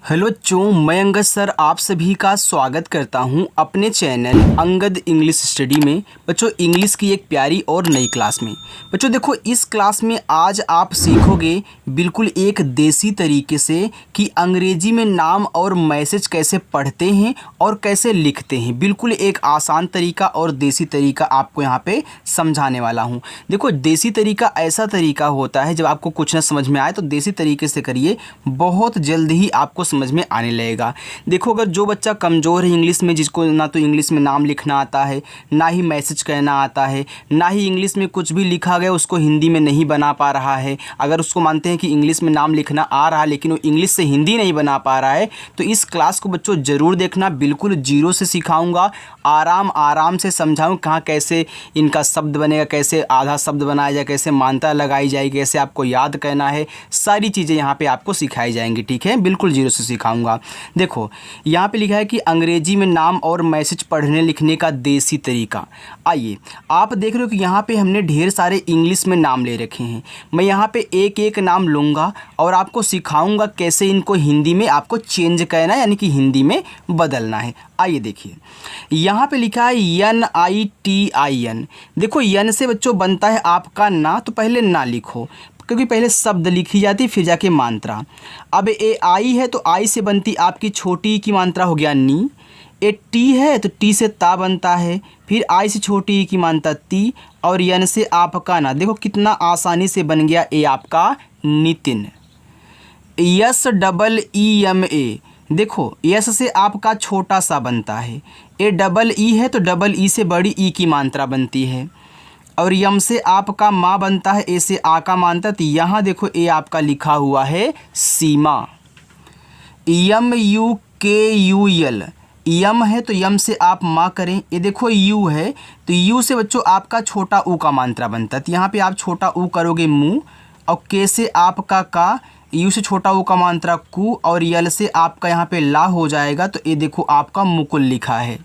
Hello बच्चों, मैं Angad sir आप सभी का स्वागत करता हूं अपने चैनल अंगद इंग्लिश स्टडी में। बच्चों, इंग्लिश की एक प्यारी और नई क्लास में। बच्चों देखो, इस क्लास में आज आप सीखोगे बिल्कुल एक देसी तरीके से कि अंग्रेजी में नाम और मैसेज कैसे पढ़ते हैं और कैसे लिखते हैं। बिल्कुल एक आसान तरीका और देसी तरीका आपको यहाँ पे समझाने वाला हूँ। देखो, देसी तरीका ऐसा तरीका होता है, जब आपको कुछ ना समझ में आए तो देसी तरीके से करिए, बहुत जल्द ही आपको समझ में आने लगेगा। देखो, अगर जो बच्चा कमज़ोर है इंग्लिश में, जिसको ना तो इंग्लिश में नाम लिखना आता है, ना ही मैसेज कहना आता है, ना ही इंग्लिश में कुछ भी लिखा गया उसको हिंदी में नहीं बना पा रहा है, अगर उसको मानते हैं कि इंग्लिश में नाम लिखना आ रहा है लेकिन वो इंग्लिश से हिंदी नहीं बना पा रहा है, तो इस क्लास को बच्चों ज़रूर देखना। बिल्कुल जीरो से सिखाऊंगा, आराम से समझाऊँ कहाँ कैसे इनका शब्द बनेगा, कैसे आधा शब्द बनाया जाए, कैसे मात्रा लगाई जाएगी, कैसे आपको याद करना है, सारी चीज़ें यहाँ पे आपको सिखाई जाएंगी। ठीक है, बिल्कुल जीरो से सिखाऊंगा। देखो, यहाँ पे लिखा है कि अंग्रेजी में नाम और मैसेज पढ़ने लिखने का देसी तरीका। आइए, आप देख रहे हो कि यहाँ पे हमने ढेर सारे इंग्लिश में नाम ले रखे हैं। मैं यहाँ पे एक एक नाम लूँगा और आपको सिखाऊंगा कैसे इनको हिंदी में आपको चेंज करना है, यानी कि हिंदी में बदलना है। आइए देखिए, यहाँ पे लिखा है NITIN। देखो, यन से बच्चों बनता है आपका ना, तो पहले ना लिखो क्योंकि पहले शब्द लिखी जाती फिर जाके मात्रा। अब ए आई है तो आई से बनती आपकी छोटी की मात्रा हो गया नी। ए टी है तो टी से ता बनता है, फिर आई से छोटी की मात्रा ती, और यन से आपका ना। देखो कितना आसानी से बन गया ए आपका नितिन। SEEMA, देखो यस से आपका छोटा सा बनता है। AEE है तो डबल ई से बड़ी ई की मात्रा बनती है, और यम से आपका माँ बनता है, ए से आ का मात्रा। तो यहाँ देखो ए आपका लिखा हुआ है सीमा। YUKUL, यम है तो यम से आप माँ करें। ये देखो यू है तो यू से बच्चों आपका छोटा ऊ का मात्रा बनता है, तो यहाँ पे आप छोटा ऊ करोगे मुँह, और के से आपका का, यू से छोटा ऊ का मात्रा कु, और यल से आपका यहाँ पे ला हो जाएगा। तो ये देखो आपका मुकुल लिखा है।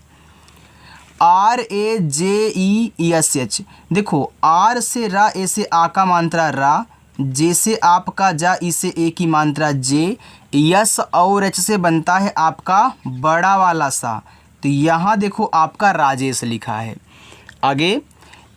RAJESH, देखो आर से रा, ए से आ का मात्रा रा, जे से आपका जा, ई से ए की मात्रा जे, यस और एच से बनता है आपका बड़ा वाला सा। तो यहाँ देखो आपका राजेश लिखा है। आगे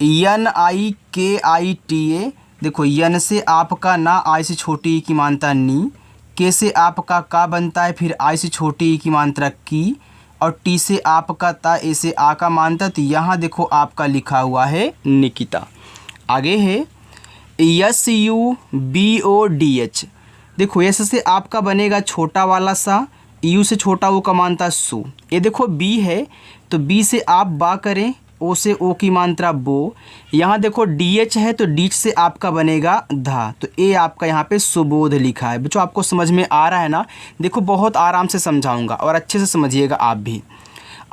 NIKITA, देखो यन से आपका ना, आई से छोटी ई की मात्रा नी, के से आपका का बनता है, फिर आई से छोटी ई की मात्रा की, और टी से आपका ता, ए से आ का मात्रा। तो यहाँ देखो आपका लिखा हुआ है निकिता। आगे है SUBODH, देखो यस से आपका बनेगा छोटा वाला सा, यू से छोटा वो का मात्रा सु। ये देखो बी है तो बी से आप बा करें, ओ से ओ की मात्रा बो। यहाँ देखो DH है तो डीच से आपका बनेगा धा, तो ए आपका यहाँ पे सुबोध लिखा है। बच्चों आपको समझ में आ रहा है ना? देखो बहुत आराम से समझाऊंगा और अच्छे से समझिएगा आप भी।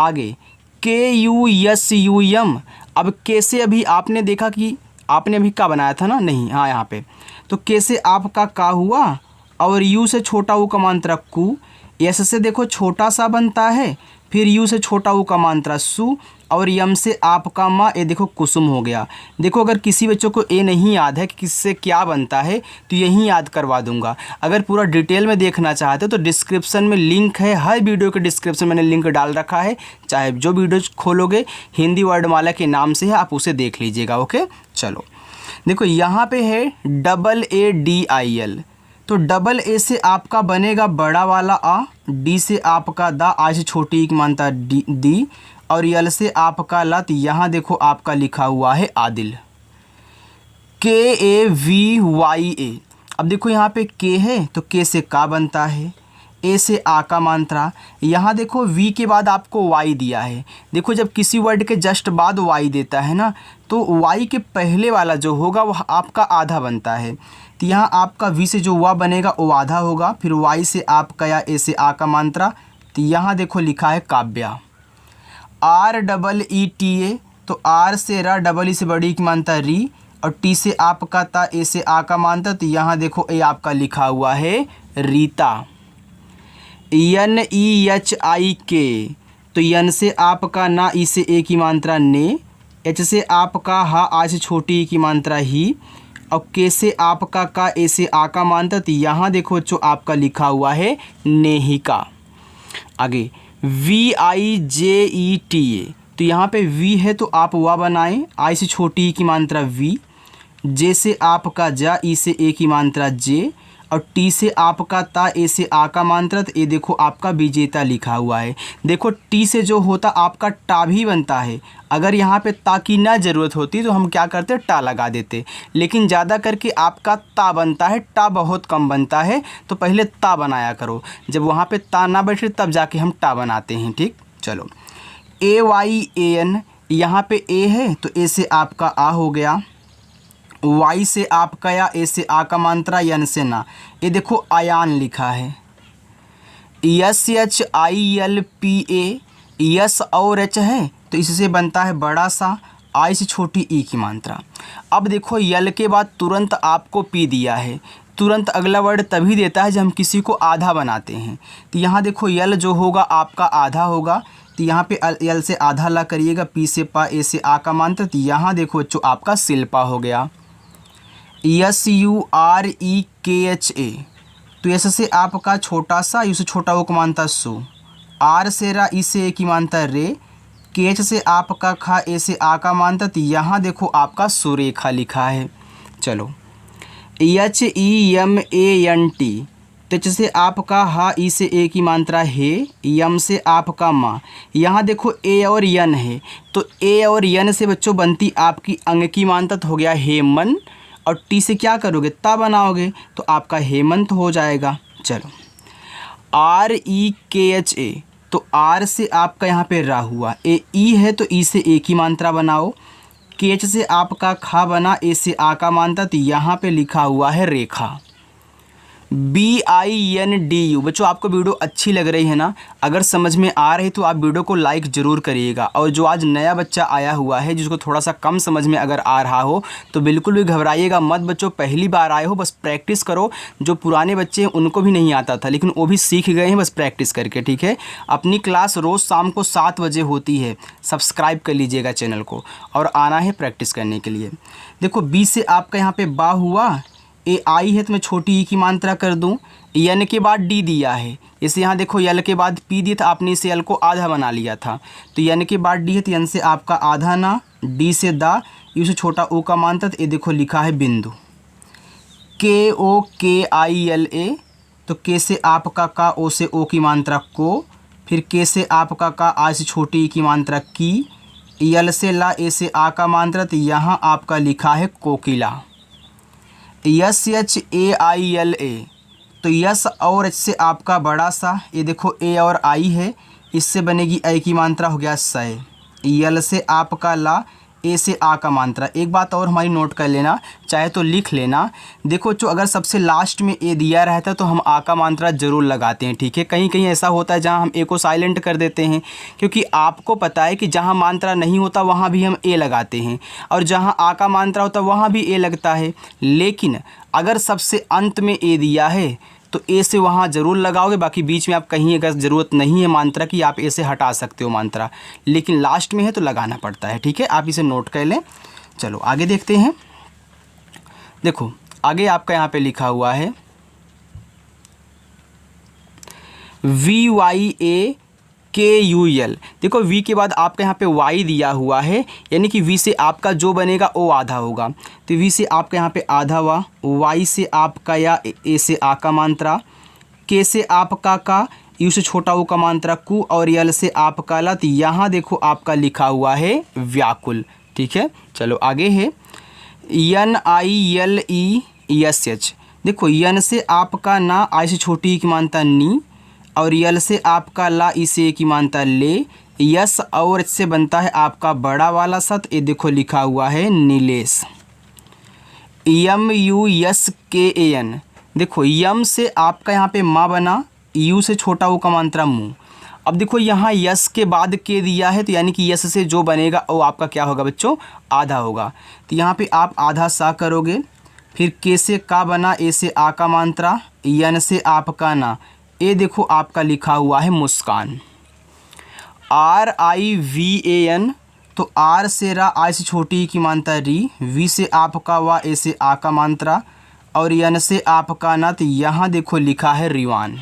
आगे KUSUM, अब के से अभी आपने देखा कि आपने अभी का बनाया था ना, नहीं, हाँ यहाँ पे तो के से आपका का हुआ, और यू से छोटा ऊ का मात्रा कु, एस से देखो छोटा सा बनता है, फिर यू से छोटा ऊ का मात्रा सु, और यम से आपका माँ, ये देखो कुसुम हो गया। देखो अगर किसी बच्चों को ए नहीं याद है कि किससे क्या बनता है तो यहीं याद करवा दूंगा। अगर पूरा डिटेल में देखना चाहते हो तो डिस्क्रिप्शन में लिंक है, हर वीडियो के डिस्क्रिप्शन में मैंने लिंक डाल रखा है, चाहे जो वीडियो खोलोगे हिंदी वर्णमाला के नाम से है, आप उसे देख लीजिएगा। ओके, चलो देखो यहाँ पे है AADIL, तो डबल ए से आपका बनेगा बड़ा वाला आ, डी से आपका दा, आई से छोटी की मात्रा दी, और यल से आपका ला। तो यहाँ देखो आपका लिखा हुआ है आदिल। KAVYA, अब देखो यहाँ पे के है तो के से का बनता है, ए से आ का मात्रा। यहाँ देखो वी के बाद आपको वाई दिया है। देखो जब किसी वर्ड के जस्ट बाद वाई देता है ना, तो वाई के पहले वाला जो होगा वह आपका आधा बनता है। तो यहाँ आपका वी से जो वा बनेगा वो आधा होगा, फिर वाई से आपका या ए से आ का मात्रा। तो यहाँ देखो लिखा है काव्या। REETA, तो आर से रा, डबल ई से बड़ी की मात्रा री, और टी से आपका ता, ए से आ का मात्रा। तो यहाँ देखो ए आपका लिखा हुआ है रीता। NEHIK, तो यन से आपका ना, ई से ए की मात्रा ने, एच से आपका हा, आ से छोटी ई की मात्रा ही, और के से आपका का, ए से आ का मानता, तो यहाँ देखो बच्चों आपका लिखा हुआ है नेहिका। आगे VIJETA, तो यहाँ पे वी है तो आप वा बनाएं, आई से छोटी ई की मात्रा वी, जे से आपका जा, ई से ए की मात्रा जे, और टी से आपका ता, ए से आ का मात्रा, तो ये देखो आपका विजेता लिखा हुआ है। देखो टी से जो होता आपका टा भी बनता है। अगर यहाँ पे ता की ना ज़रूरत होती तो हम क्या करते, टा लगा देते, लेकिन ज़्यादा करके आपका ता बनता है, टा बहुत कम बनता है, तो पहले ता बनाया करो। जब वहाँ पे ता ना बैठे तब जाके हम टा बनाते हैं। ठीक, चलो AYAN, यहाँ पे ए है तो ए से आपका आ हो गया, वाई से आपका या, ए से आ का मात्रा, यन से ना, ये देखो आयान लिखा है। SHILPA, यस और एच है तो इससे बनता है बड़ा सा, आई से छोटी ई की मात्रा। अब देखो यल के बाद तुरंत आपको पी दिया है, तुरंत अगला वर्ड तभी देता है जब हम किसी को आधा बनाते हैं। तो यहाँ देखो यल जो होगा आपका आधा होगा, तो यहाँ पे यल से आधा ला करिएगा, पी से पा, ए से आ का मात्रा, तो यहाँ देखो बच्चों आपका शिल्पा हो गया। SUREKHA, तो एस से आपका छोटा सा, यू से छोटा वो को मानता सो, आर से रा, ई से ए की मानता रे, KH से आपका खा, ए से आ का मानता, तो यहाँ देखो आपका सुरेखा लिखा है। चलो HEMANT, तो से आपका हा, ई से ए की मात्रा है, यम से आपका माँ, यहाँ देखो ए और यन है, तो ए और यन से बच्चों बनती आपकी अंग की मात्रा, तो हो गया हेमन, और टी से क्या करोगे, ता बनाओगे, तो आपका हेमंत हो जाएगा। चलो REKHA, तो आर से आपका यहाँ पे रा हुआ, ए ई है तो ई से ए की मात्रा बनाओ, KH से आपका खा बना, ए से आ का मात्रा, तो यहाँ पे लिखा हुआ है रेखा। BINDU, बच्चों आपको वीडियो अच्छी लग रही है ना, अगर समझ में आ रही तो आप वीडियो को लाइक ज़रूर करिएगा। और जो आज नया बच्चा आया हुआ है जिसको थोड़ा सा कम समझ में अगर आ रहा हो तो बिल्कुल भी घबराइएगा मत बच्चों, पहली बार आए हो बस प्रैक्टिस करो। जो पुराने बच्चे हैं उनको भी नहीं आता था लेकिन वो भी सीख गए हैं बस प्रैक्टिस करके। ठीक है, अपनी क्लास रोज़ शाम को 7 बजे होती है, सब्सक्राइब कर लीजिएगा चैनल को और आना है प्रैक्टिस करने के लिए। देखो बी से आपका यहाँ पे बा हुआ, ए आई है तो मैं छोटी ई की मात्रा कर दूं, यन के बाद डी दिया है, इसे यहाँ देखो यल के बाद पी दिया था, आपने इसे यल को आधा बना लिया था, तो यन के बाद डी है तो यन से आपका आधा ना, डी से दा, यू से छोटा ओ का मात्रा, तो ये देखो लिखा है बिंदु। KOKILA, तो के से आपका का, ओ से ओ की मात्रा को, फिर के से आपका का, आ से छोटी ई की मात्रा की, यल से ला, ए से आ का मात्रा, तो यहाँ आपका लिखा है कोकिला। SHAILA, तो यस और एच से आपका बड़ा सा, ये देखो ए और आई है, इससे बनेगी ए की मात्रा, हो गया सय, यल से आपका ला, ए से आ का मात्रा। एक बात और हमारी नोट कर लेना, चाहे तो लिख लेना, देखो जो अगर सबसे लास्ट में ए दिया रहता है तो हम आ का मात्रा ज़रूर लगाते हैं। ठीक है, कहीं कहीं ऐसा होता है जहाँ हम ए को साइलेंट कर देते हैं, क्योंकि आपको पता है कि जहाँ मात्रा नहीं होता वहाँ भी हम ए लगाते हैं और जहाँ आ का मात्रा होता वहाँ भी ए लगता है। लेकिन अगर सबसे अंत में ए दिया है तो ए से वहाँ ज़रूर लगाओगे, बाकी बीच में आप कहीं अगर ज़रूरत नहीं है मात्रा की आप ए से हटा सकते हो मात्रा, लेकिन लास्ट में है तो लगाना पड़ता है। ठीक है, आप इसे नोट कर लें। चलो आगे देखते हैं। देखो आगे आपका यहाँ पे लिखा हुआ है VYAKUL, देखो वी के बाद आपका यहाँ पे वाई दिया हुआ है, यानी कि वी से आपका जो बनेगा वो आधा होगा, तो वी से आपका यहाँ पे आधा हुआ, वाई से आपका या ए से आ का मात्रा, के से आपका का, यू से छोटा ओ का मात्रा कु, और यल से आपका ला, तो यहाँ देखो आपका लिखा हुआ है व्याकुल। ठीक है, चलो आगे है NILESH, देखो यन से आपका ना, आई से छोटी की मात्रा नी, और यल से आपका ला, इसे की मानता ले, यस और एच से बनता है आपका बड़ा वाला सत, ये देखो लिखा हुआ है नीलेश। MUSKAN, देखो यम से आपका यहाँ पे माँ बना, यू से छोटा वो का मात्रा मुँह। अब देखो यहाँ यस के बाद के दिया है, तो यानी कि यस से जो बनेगा वो आपका क्या होगा बच्चों, आधा होगा, तो यहाँ पे आप आधा सा करोगे, फिर के से का बना, ए से आ का मात्रा, यन से आपका ना, ये देखो आपका लिखा हुआ है मुस्कान। RIVAN, तो आर से रा, आई से छोटी ई की मात्रा री, वी से आपका वा, ए से आ का मात्रा, और यन से आपका ना। तो यहाँ देखो लिखा है रिवान,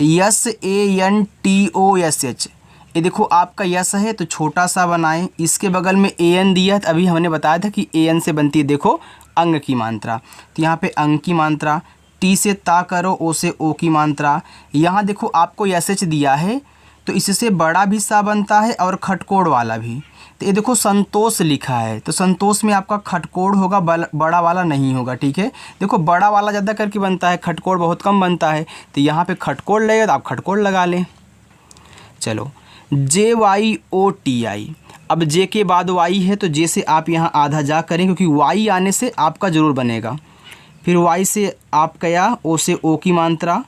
S A N T O S H. ये देखो आपका यस है तो छोटा सा बनाएं, इसके बगल में ए एन दिया है, तो अभी हमने बताया था कि ए एन से बनती है देखो अंग की मात्रा, तो यहाँ पे अंग की मात्रा। टी से ता करो, ओ से ओ की मात्रा। यहाँ देखो आपको एस एच दिया है तो इससे बड़ा भी सा बनता है और खटकोड़ वाला भी। तो ये देखो संतोष लिखा है, तो संतोष में आपका खटकोड़ होगा, बड़ा वाला नहीं होगा, ठीक है। देखो बड़ा वाला ज़्यादा करके बनता है, खटकोड़ बहुत कम बनता है, तो यहाँ पे खटकोड़ लगेगा तो आप खटकोड़ लगा लें। चलो जे वाई ओ टी आई, अब जे के बाद वाई है तो जे से आप यहाँ आधा जा करें, क्योंकि वाई आने से आपका ज़रूर बनेगा। फिर वाई से आपका या, ओ से ओ की मात्रा,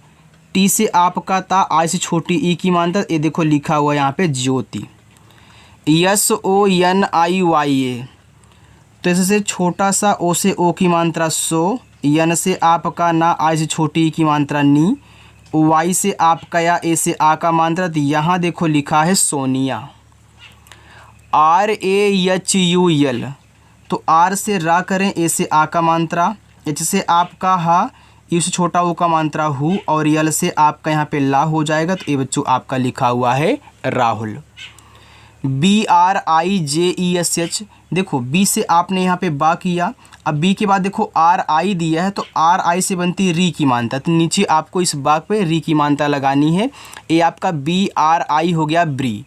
टी से आपका ता, आई से छोटी ई की मात्रा। ये देखो लिखा हुआ यहाँ पे ज्योति, यस ओ एन आई वाई ए, तो इससे छोटा सा ओ से ओ की मात्रा सो, यन से आपका ना, आई से छोटी ई की मात्रा नी, वाई से आपका या, ए से आ का मात्रा। तो यहाँ देखो लिखा है Sonia, R A H U L, तो आर से रा करें, ए से आ का मात्रा, एच से आपका हा, यू से छोटा ओ का मात्रा हु, और यल से आपका यहाँ पे ला हो जाएगा। तो ये बच्चों आपका लिखा हुआ है Rahul, B R I J E S H. देखो बी से आपने यहाँ पे बा किया, अब बी के बाद देखो आर आई दिया है, तो आर आई से बनती है री की मात्रा, तो नीचे आपको इस बाग पे री की मात्रा लगानी है। ये आपका बी आर आई हो गया ब्री।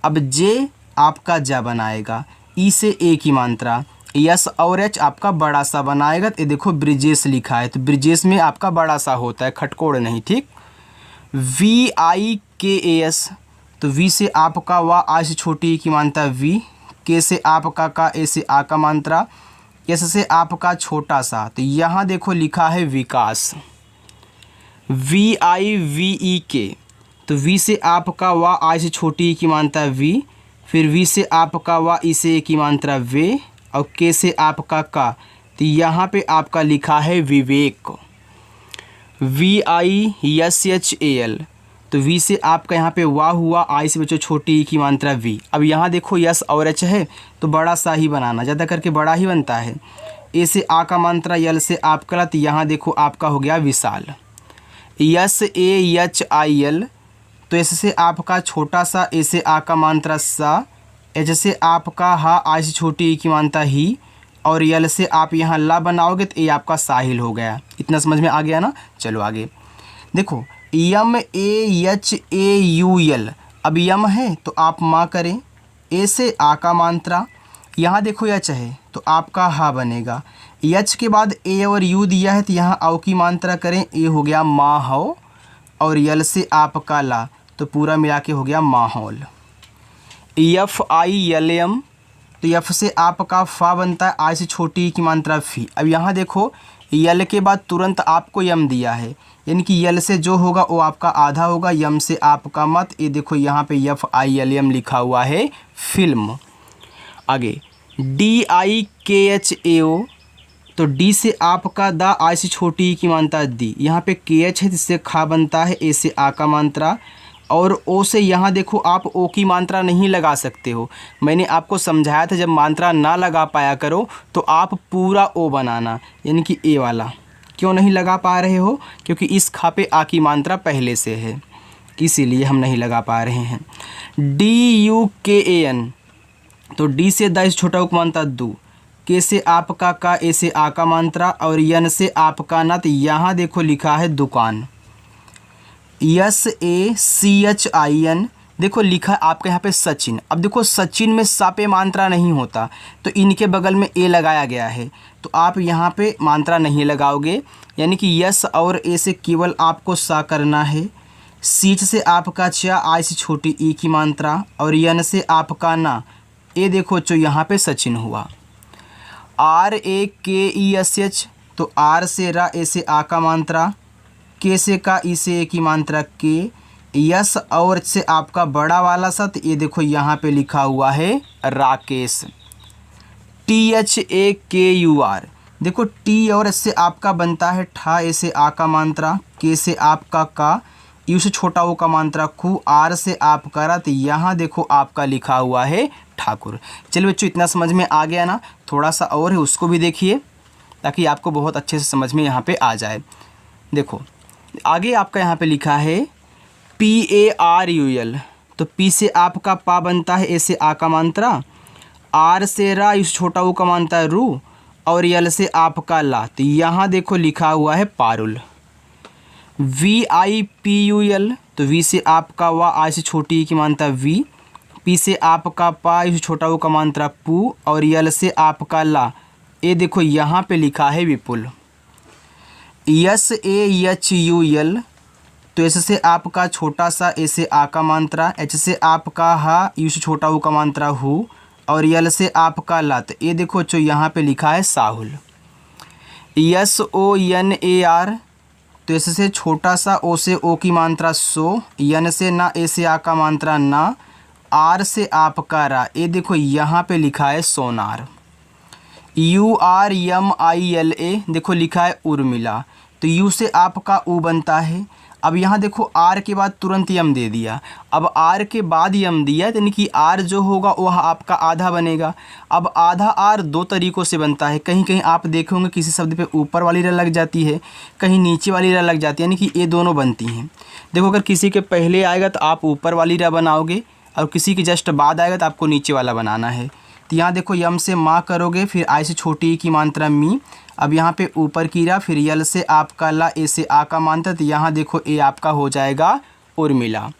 अब जे आपका जा बनाएगा, ई से ए की मात्रा, यस और एच आपका बड़ा सा बनाएगा। तो ये देखो ब्रिजेश लिखा है, तो ब्रिजेश में आपका बड़ा सा होता है, खटकोड़ नहीं, ठीक। वी आई के ए एस, तो वी से आपका वा, आई से छोटी की मात्रा वी, के से आपका का, ए से आ का मात्रा, एस से आपका छोटा सा। तो यहाँ देखो लिखा है विकास, वी आई वी ई के, तो वी से आपका वा, आई से छोटी की मात्रा वी, फिर वी से आपका वा, ई से ए की मात्रा वे, और के से आपका का। तो यहाँ पे आपका लिखा है Vivek, V I S H A L, तो वी से आपका यहाँ पे वाह हुआ, आई से बच्चों छोटी की मात्रा वी। अब यहाँ देखो यस और एच है तो बड़ा सा ही बनाना, ज़्यादा करके बड़ा ही बनता है। ए से आ का मात्रा, यल से आपका, तो यहाँ देखो आपका हो गया Vishal, S A H I L, तो एस से आपका छोटा सा, ए से आ का मात्रा सा, एच से आपका हा, आई से छोटी की मात्रा ही, और यल से आप यहाँ ला बनाओगे तो ये आपका साहिल हो गया। इतना समझ में आ गया ना। चलो आगे देखो, M A H A U L, अब यम है तो आप माँ करें, ए से आ का मात्रा, यहाँ देखो यच है तो आपका हा बनेगा, यच के बाद ए और यू दिया है तो यहाँ औ की मात्रा करें, ए हो गया माँ हो, और यल से आपका ला, तो पूरा मिला के हो गया माहौल। एफ आई एल एम, तो एफ से आपका फा बनता है, आई से छोटी की मात्रा फी। अब यहाँ देखो यल के बाद तुरंत आपको यम दिया है, यानी कि यल से जो होगा वो आपका आधा होगा, यम से आपका मत। ये देखो यहाँ पे एफ आई एल एम लिखा हुआ है फिल्म। आगे डी आई के एच ए ओ, तो डी से आपका दा, आई से छोटी की मात्रा दी, यहाँ पे के एच है जिससे खा बनता है, ए से आ का मात्रा, और ओ से यहाँ देखो आप ओ की मात्रा नहीं लगा सकते हो। मैंने आपको समझाया था जब मात्रा ना लगा पाया करो तो आप पूरा ओ बनाना, यानी कि ए वाला। क्यों नहीं लगा पा रहे हो? क्योंकि इस खा पे आ की मात्रा पहले से है, इसीलिए हम नहीं लगा पा रहे हैं। डी यू के ए एन, तो डी से दा, इस छोटा की मात्रा दू, के से आपका का, ए से आ का मात्रा, और यन से आपका ना, तो यहाँ देखो लिखा है दुकान, S A C H I N, देखो लिखा है आपके यहाँ पे सचिन। अब देखो सचिन में सा पे मात्रा नहीं होता तो इनके बगल में ए लगाया गया है, तो आप यहाँ पे मात्रा नहीं लगाओगे, यानी कि यस और ए से केवल आपको सा करना है। सीच से आपका चा, आई से छोटी ई की मात्रा, और यन से आपका ना, ए देखो जो यहाँ पे सचिन हुआ। आर ए के ई एस एच, तो आर से रा, ए से आ का मात्रा, के से का, ई से ए की मात्रा के, यस और से आपका बड़ा वाला सा, तो ये देखो यहाँ पे लिखा हुआ है राकेश। टी एच ए के यू आर, देखो टी और एस से आपका बनता है ठा, ए से आ का मात्रा, के से आपका का, यू से छोटा ओ का मात्रा कु, आर से आप करा, तो यहाँ देखो आपका लिखा हुआ है ठाकुर। चलिए बच्चों, इतना समझ में आ गया ना। थोड़ा सा और है, उसको भी देखिए ताकि आपको बहुत अच्छे से समझ में यहाँ पे आ जाए। देखो आगे आपका यहाँ पे लिखा है PARUL, तो P से आपका पा बनता है, ए से आ का मात्रा, आर से रा, इस छोटा ऊ का मात्रा रू, और यल से आपका ला, तो यहाँ देखो लिखा हुआ है पारुल। VIPUL, तो V से आपका वा, आई से छोटी की मात्रा वी, पी से आपका पा, इस छोटा ऊ का मात्रा पू, और यल से आपका ला, ये देखो यहाँ पे लिखा है विपुल। SAHUL, तो एस से आपका छोटा सा, ए से आ का मात्रा, एच से आपका हा, यू से छोटा ऊ का मात्रा हु, और यल से आपका ला, तो ये देखो जो यहाँ पे लिखा है साहुल। SONAR, तो एस से छोटा सा, ओ से ओ की मात्रा सो, यन से ना, ए से आ का मात्रा ना, आर से आपका रा, ये देखो यहाँ पे लिखा है सोनार। URMILA, देखो लिखा है उर्मिला, तो यू से आपका ऊ बनता है। अब यहाँ देखो आर के बाद तुरंत यम दे दिया, अब आर के बाद यम दिया, यानी कि आर जो होगा वह आपका आधा बनेगा। अब आधा आर दो तरीक़ों से बनता है, कहीं कहीं आप देखोगे किसी शब्द पे ऊपर वाली रा लग जाती है, कहीं नीचे वाली रा लग जाती है, यानी कि ये दोनों बनती हैं। देखो अगर किसी के पहले आएगा तो आप ऊपर वाली रा बनाओगे, और किसी के जस्ट बाद आएगा तो आपको नीचे वाला बनाना है। तो यहाँ देखो यम से माँ करोगे, फिर आई से छोटी की मात्रा मी, अब यहाँ पे ऊपर की रा, फिर यल से आपका ला, ए से आ का मात्रा, तो यहाँ देखो ए आपका हो जाएगा उर्मिला।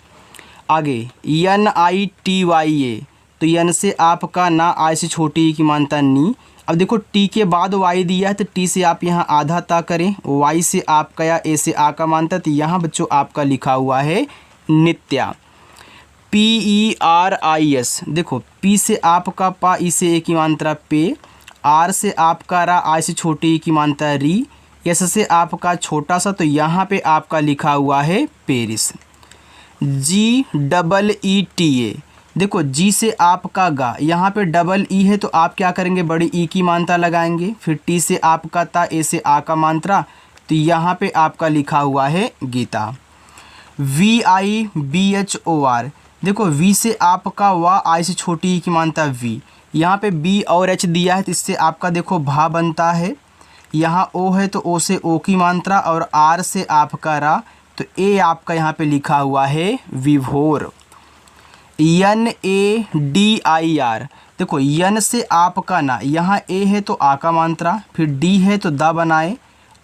आगे NITYA, तो यन से आपका ना, आई से छोटी की मात्रा नी, अब देखो टी के बाद वाई दिया है, तो टी से आप यहाँ आधा ता करें, वाई से आपका या ए से आ का मात्रा, तो यहाँ बच्चों आपका लिखा हुआ है नित्या। PERIS, देखो पी से आपका पा, ई से ए की मात्रा पे, आर से आपका रा, आई से छोटी की मात्रा री, एस से आपका छोटा सा, तो यहाँ पे आपका लिखा हुआ है पेरिस। GEETA, देखो जी से आपका गा, यहाँ पे डबल ई है, तो आप क्या करेंगे, बड़ी ई की मात्रा लगाएंगे, फिर टी से आपका ता, ए से आ का मात्रा, तो यहाँ पे आपका लिखा हुआ है गीता। VIBHOR, देखो वी से आपका वा, आई से छोटी की मात्रा वी, यहाँ पे बी और एच दिया है, तो इससे आपका देखो भा बनता है, यहाँ ओ है तो ओ से ओ की मात्रा, और आर से आपका रा, तो ए आपका यहाँ पे लिखा हुआ है विभोर। NADIR, देखो यन से आपका ना, यहाँ ए है तो आ का मात्रा, फिर डी है तो दा बनाए,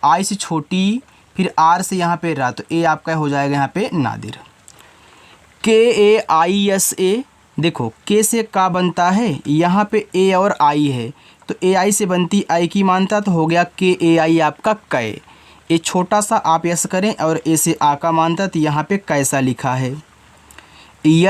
आई से छोटी, फिर आर से यहाँ पे रा, तो ए आपका हो जाएगा यहाँ पे नादिर। KAISA, देखो के से का बनता है, यहाँ पे ए और आई है, तो ए आई से बनती आई की मात्रा, तो हो गया KAI आपका कै। ए छोटा सा आप यस करें, और ए से आ का मात्रा, तो यहाँ पे कैसा लिखा है।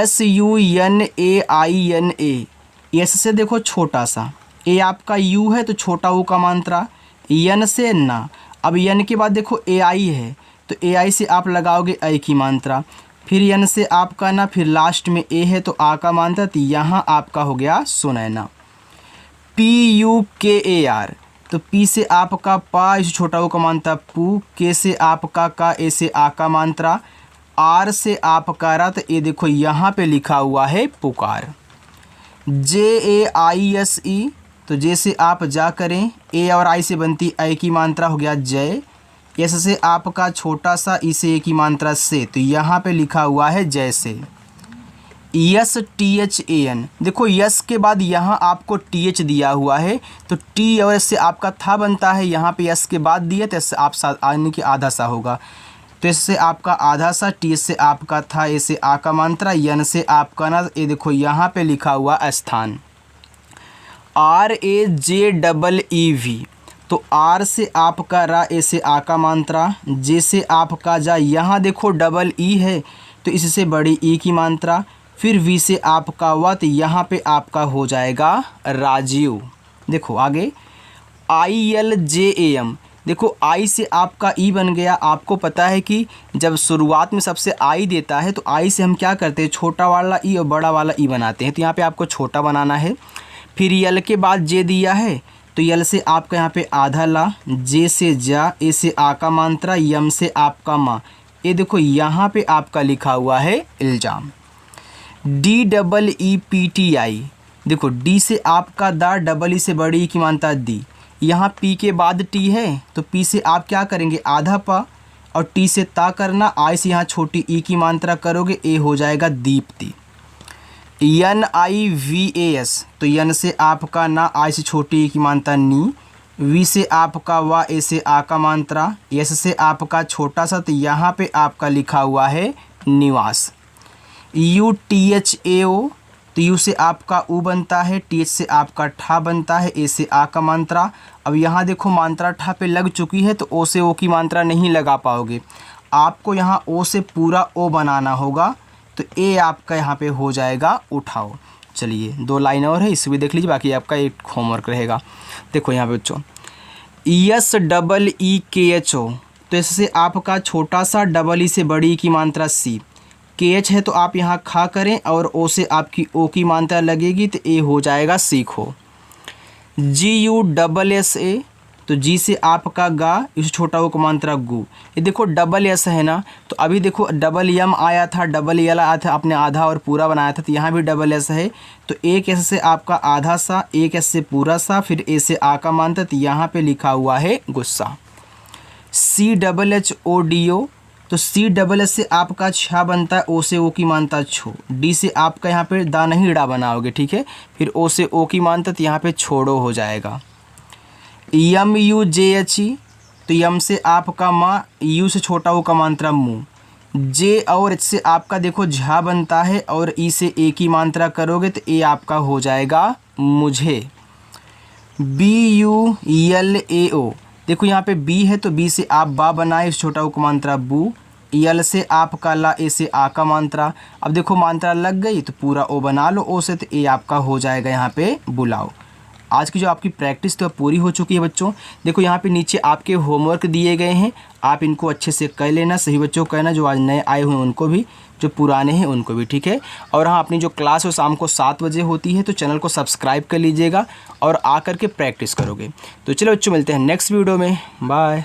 SUNAINA, यस से देखो छोटा सा, ए आपका यू है तो छोटा ऊ का मात्रा, यन से ना, अब यन के बाद देखो ए आई है, तो ए आई से आप लगाओगे आई की मात्रा, फिर यन से आपका ना, फिर लास्ट में ए है तो आ का मात्रा, तो यहाँ आपका हो गया सुनैना। PUKAR, तो पी से आपका पा, इस छोटा ऊ का मात्रा पू, के से आपका का, ए से आ का मात्रा, आर से आपका रा, तो ये देखो यहाँ पे लिखा हुआ है पुकार। JAISE, तो जे से आप जा करें, ए और आई से बनती आई की मात्रा, हो गया जय। एस से आपका छोटा सा, ई से ए की मात्रा से, तो यहाँ पे लिखा हुआ है जैसे। STHAN, देखो यस के बाद यहाँ आपको TH दिया हुआ है, तो टी और एस से आपका था बनता है, यहाँ पे यस के बाद दिया, तो इससे आप आने की आधा सा होगा, तो इससे आपका आधा सा, टी से आपका था, ए से आ का मात्रा, यन से आपका ना, ये देखो यहाँ पे लिखा हुआ स्थान। RAJEEV, तो आर से आपका रा, ए से आ का मात्रा, जे से आपका जा, यहाँ देखो डबल ई है तो इससे बड़ी ई की मात्रा, फिर वी से आपका वा, तो यहाँ पे आपका हो जाएगा राजीव। देखो आगे ILJAM, देखो आई से आपका ई बन गया। आपको पता है कि जब शुरुआत में सबसे आई देता है तो आई से हम क्या करते हैं, छोटा वाला ई और बड़ा वाला ई बनाते हैं, तो यहाँ पे आपको छोटा बनाना है। फिर यल के बाद जे दिया है, तो यल से आपका यहाँ पे आधा ला, जे से जा, ए से आ का मात्रा, यम से आपका माँ, ये देखो यहाँ पे आपका लिखा हुआ है इल्ज़ाम। DEEPTI, देखो डी से आपका दा, डबल ई से बड़ी ई की मानता दी। यहाँ पी के बाद टी है तो पी से आप क्या करेंगे आधा पा, और टी से ता करना, आई से यहाँ छोटी ई की मात्रा करोगे, ए हो जाएगा दीप्ति। NIVAS, तो यन से आपका ना, आई से छोटी ई की मात्रा नी, वी से आपका वा, ए से आ का मात्रा, एस से आपका छोटा सा, तो यहाँ पे आपका लिखा हुआ है निवास। UTHAO, तो यू से आपका ऊ बनता है, TH से आपका ठा बनता है, ए से आ का मात्रा। अब यहाँ देखो मात्रा ठा पे लग चुकी है तो ओ से ओ की मात्रा नहीं लगा पाओगे, आपको यहाँ ओ से पूरा ओ बनाना होगा, तो ए आपका यहाँ पे हो जाएगा उठाओ। चलिए 2 लाइन और है, इसे भी देख लीजिए, बाकी आपका एक होमवर्क रहेगा। देखो यहाँ पे बच्चों SEEKHO, तो इससे आपका छोटा सा, डबल ई से बड़ी ई की मात्रा सी, KH है तो आप यहाँ खा करें और ओ से आपकी ओ की मात्रा लगेगी तो ए हो जाएगा सीखो। GUSSA, तो जी से आपका गा, इस छोटा ओ का मात्रा गु। ये देखो डबल एस है ना, तो अभी देखो डबल एम आया था, डबल एल आया था, आपने आधा और पूरा बनाया था, तो यहाँ भी डबल एस है, तो एक एस से आपका आधा सा, एक एस से पूरा सा, फिर ए से आ का मात्रा, तो यहाँ पे लिखा हुआ है गुस्सा। CHHODO, तो CSS से आपका छा बनता है, ओ से ओ की मानता छो, डी से आपका यहाँ पे दा नहीं डा बनाओगे, ठीक है, फिर ओ से ओ की मानता, तो यहाँ पे छोड़ो हो जाएगा। MUJHE, तो यम से आपका माँ, यू से छोटा ओ का मात्रा मुँह, जे और एच से आपका देखो झा बनता है, और ई से ए की मात्रा करोगे तो ए आपका हो जाएगा मुझे। BULAO, देखो यहाँ पे बी है तो बी से आप बा बनाए, इस छोटा ओ का मात्रा बू, यल से आपका ला, ए से आ का मात्रा। अब देखो मात्रा लग गई तो पूरा ओ बना लो ओ से, तो ए आपका हो जाएगा यहाँ पे बुलाओ। आज की जो आपकी प्रैक्टिस तो पूरी हो चुकी है बच्चों। देखो यहाँ पे नीचे आपके होमवर्क दिए गए हैं, आप इनको अच्छे से कर लेना। सही बच्चों कहना, जो आज नए आए हुए हैं उनको भी, जो पुराने हैं उनको भी, ठीक है। और हाँ, अपनी जो क्लास है शाम को 7 बजे होती है, तो चैनल को सब्सक्राइब कर लीजिएगा और आकर के प्रैक्टिस करोगे। तो चलो बच्चों, मिलते हैं नेक्स्ट वीडियो में, बाय।